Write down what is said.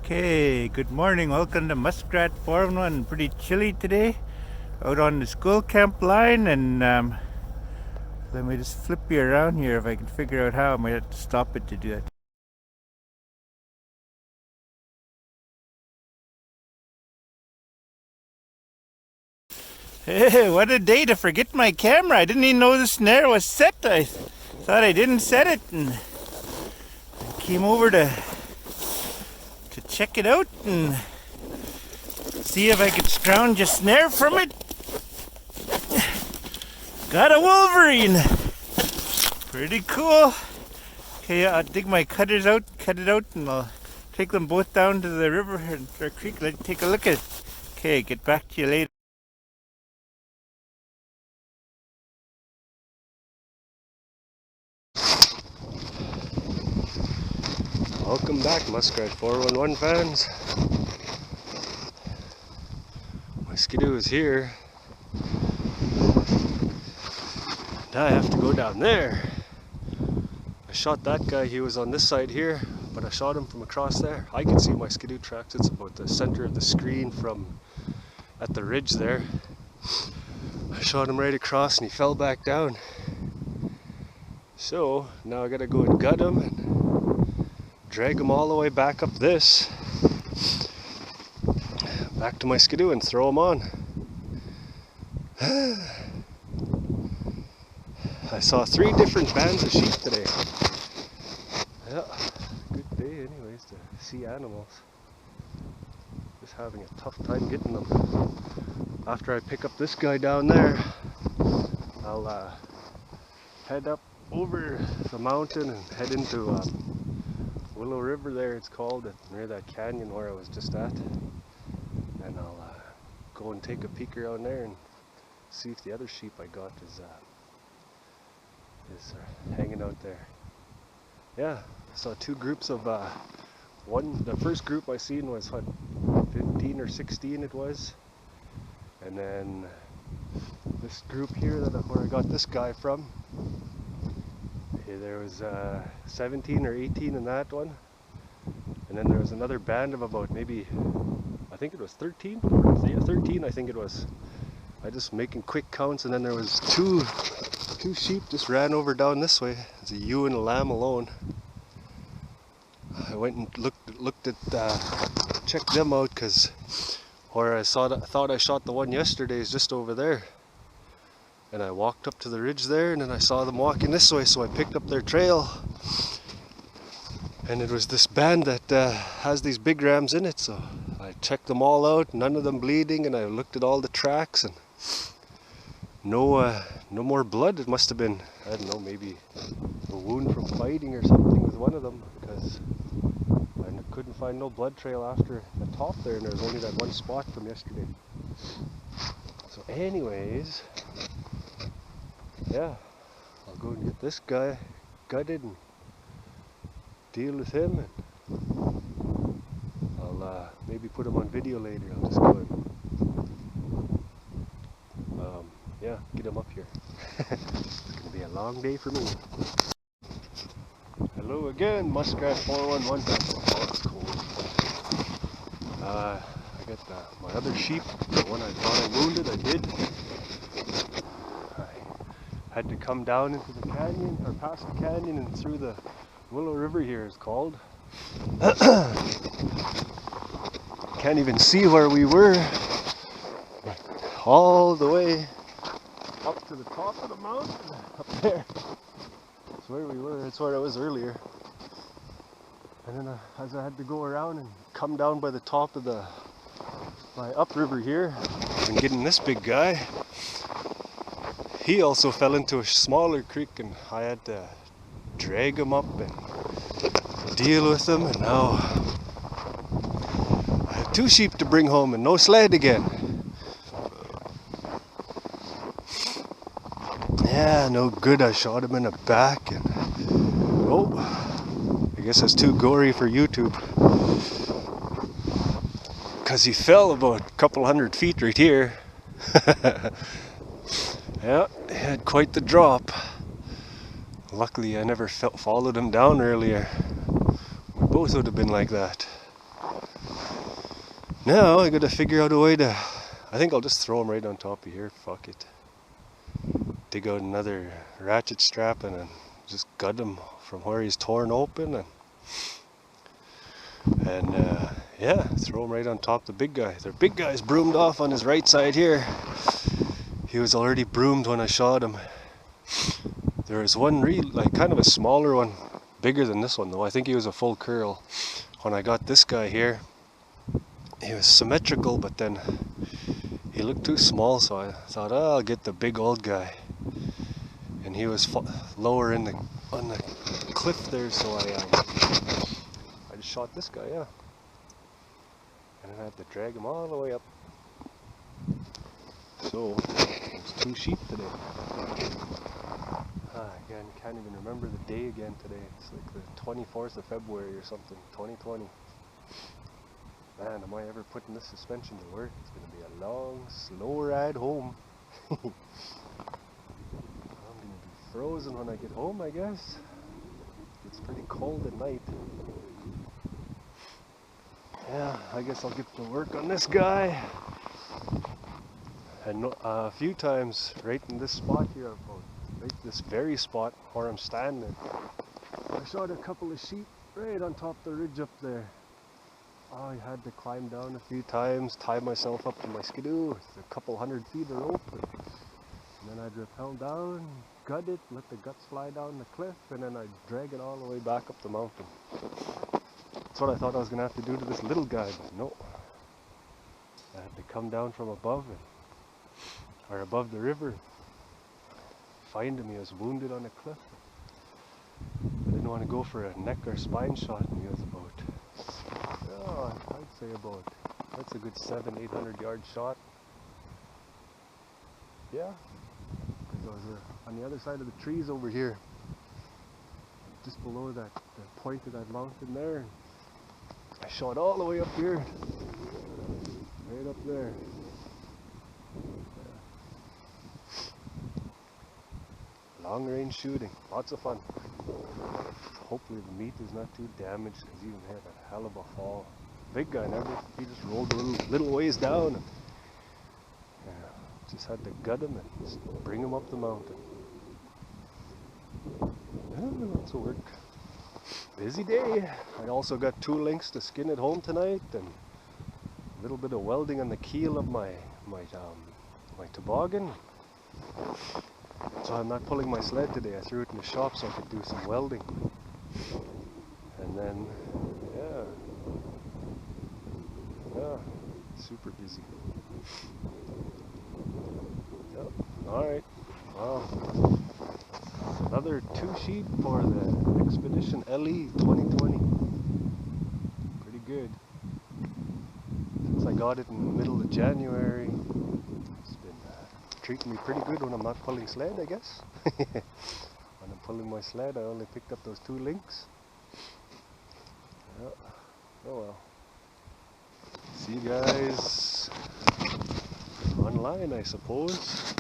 Okay, good morning. Welcome to Muskrat 411. Pretty chilly today out on the school camp line, and let me just flip you around here if I can figure out how. I might have to stop it to do that. Hey, what a day to forget my camera. I didn't even know the snare was set. I thought I didn't set it, and I came over to check it out and see if I could scrounge a snare from it. Got a Wolverine. Pretty cool. Okay, I'll dig my cutters out, cut it out, and I'll take them both down to the river or creek. Let's take a look at it. Okay, get back to you later. Welcome back, Muskrat 411 fans. My skidoo is here. Now I have to go down there. I shot that guy, he was on this side here, but I shot him from across there. I can see my skidoo tracks. It's about the center of the screen from at the ridge there. I shot him right across and he fell back down. So now I gotta go and gut him and drag him all the way back up this, back to my skidoo and throw him on. I saw 3 different bands of sheep today. Yeah, good day anyways to see animals. Just having a tough time getting them. After I pick up this guy down there, I'll head up over the mountain and head into Willow River there, it's called, near that canyon where I was just at. And I'll go and take a peek around there and see if the other sheep I got is hanging out there. Yeah, I saw 2 groups of the first group I seen was what, 15 or 16 it was, and then this group here where I got this guy from, there was 17 or 18 in that one, and then there was another band of about maybe, I think it was 13, yeah, 13 I think it was. I just making quick counts, and then there was two sheep just ran over down this way. There's a ewe and a lamb alone. I went and looked at checked them out, because where I thought I shot the one yesterday is just over there. And I walked up to the ridge there, and then I saw them walking this way, so I picked up their trail. And it was this band that has these big rams in it, so I checked them all out, none of them bleeding, and I looked at all the tracks, and no more blood. It must have been, I don't know, maybe a wound from fighting or something with one of them, because I couldn't find no blood trail after the top there, and there was only that one spot from yesterday. So anyways, yeah, I'll go and get this guy gutted and deal with him, and I'll maybe put him on video later. I'll just go and yeah, get him up here. It's gonna be a long day for me. Hello again, Muskrat 411. Oh, it's cold. I got my other sheep, the one I thought I wounded, I did. I had to come down into the canyon, or past the canyon and through the Willow River here it's called. Can't even see where we were. All the way up to the top of the mountain, up there. That's where we were, that's where I was earlier. And then as I had to go around and come down by the top of my upriver here, and getting this big guy, he also fell into a smaller creek, and I had to drag him up and deal with him, and now I have 2 sheep to bring home and no sled again. Yeah, no good. I shot him in the back, and oh, I guess that's too gory for YouTube, because he fell about a couple 100 feet right here. Yeah, he had quite the drop. Luckily I never followed him down earlier. We both would have been like that. Now I gotta figure out a way to, I think I'll just throw him right on top of here, fuck it. Dig out another ratchet strap and then just gut him from where he's torn open and yeah, throw him right on top of the big guy. The big guy's broomed off on his right side here. He was already broomed when I shot him. There was one like kind of a smaller one, bigger than this one though. I think he was a full curl. When I got this guy here, he was symmetrical, but then he looked too small, so I thought, oh, I'll get the big old guy. And he was lower on the cliff there, so I just shot this guy, yeah. And then I had to drag him all the way up. So, there's 2 sheep today. Again, can't even remember the day again today. It's like the 24th of February or something, 2020. Man, am I ever putting this suspension to work? It's going to be a long, slow ride home. I'm going to be frozen when I get home, I guess. It's pretty cold at night. Yeah, I guess I'll get to work on this guy. And a few times, right in this spot here, right this very spot where I'm standing, I shot a couple of sheep right on top of the ridge up there. Oh, I had to climb down a few times, tie myself up to my skidoo with a couple 100 feet of rope, and then I'd rappel down, gut it, let the guts fly down the cliff, and then I'd drag it all the way back up the mountain. That's what I thought I was going to have to do to this little guy, but no. I had to come down from above or above the river, find him. He was wounded on a cliff. I didn't want to go for a neck or spine shot, and he was about, I'd say about, that's a good 700-800 yard shot. Yeah, because I was on the other side of the trees over here, just below the point that I'd mounted there. I shot all the way up here, right up there. Long range shooting, lots of fun. Hopefully the meat is not too damaged, because he even had a hell of a fall. Big guy never, he just rolled a little ways down. And, yeah, just had to gut him and just bring him up the mountain. Yeah, lots of work. Busy day. I also got 2 lynx to skin at home tonight, and a little bit of welding on the keel of my toboggan. So I'm not pulling my sled today. I threw it in the shop so I could do some welding. And then, yeah, super busy. Yep. Alright, well, another 2 sheep for the Expedition LE 2020. Pretty good. Since I got it in the middle of January, it's been treating me pretty good when I'm not pulling sled, I guess. When I'm pulling my sled, I only picked up those 2 lynx. Yeah. Oh well. See you guys online, I suppose.